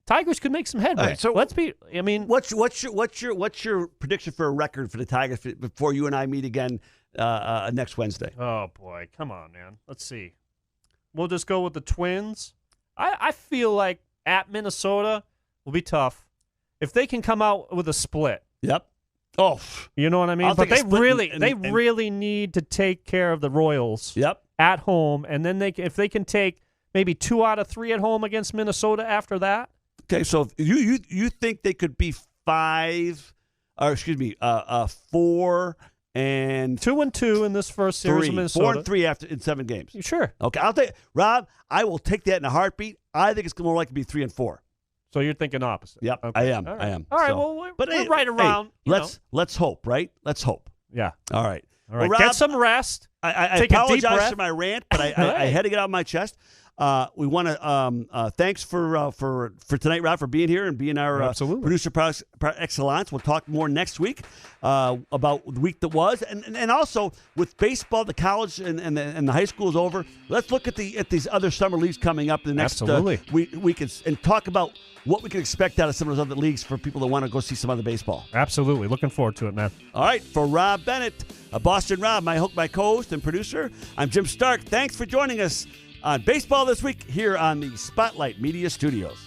S2: Tigers could make some headway.
S1: So
S2: let's be. I mean,
S1: what's your prediction for a record for the Tigers before you and I meet again next Wednesday?
S2: Oh boy, come on, man. Let's see. We'll just go with the Twins. I feel like at Minnesota will be tough if they can come out with a split.
S1: Yep. Oh,
S2: you know what I mean. But they really need to take care of the Royals.
S1: Yep.
S2: At home, and then if they can take maybe 2 out of 3 at home against Minnesota after that.
S1: Okay, so you think they could be 4 and
S2: 2-2 in this first series of Minnesota.
S1: 4 and 3 in 7 games.
S2: Sure.
S1: Okay, I'll take Rob. I will take that in a heartbeat. I think it's more likely to be 3 and 4.
S2: So you're thinking opposite.
S1: Yep,
S2: okay.
S1: I am.
S2: All right.
S1: I am.
S2: All right.
S1: So,
S2: Well, we're right around.
S1: Hey, let's hope, right? Let's hope.
S2: Yeah.
S1: All right.
S2: All right.
S1: Well, Rob,
S2: get some rest.
S1: I
S2: take
S1: apologize
S2: a deep breath.
S1: for my rant, but I had to get out of my chest. We want to thanks for tonight, Rob, for being here and being our producer par excellence. We'll talk more next week about the week that was, and also with baseball, the college and the high school is over. Let's look at these other summer leagues coming up in the next week and talk about what we can expect out of some of those other leagues for people that want to go see some other baseball.
S2: Absolutely, looking forward to it, man.
S1: All right, for Rob Bennett, Boston Rob, my co-host and producer, I'm Jim Stark. Thanks for joining us on Baseball This Week here on the Spotlight Media Studios.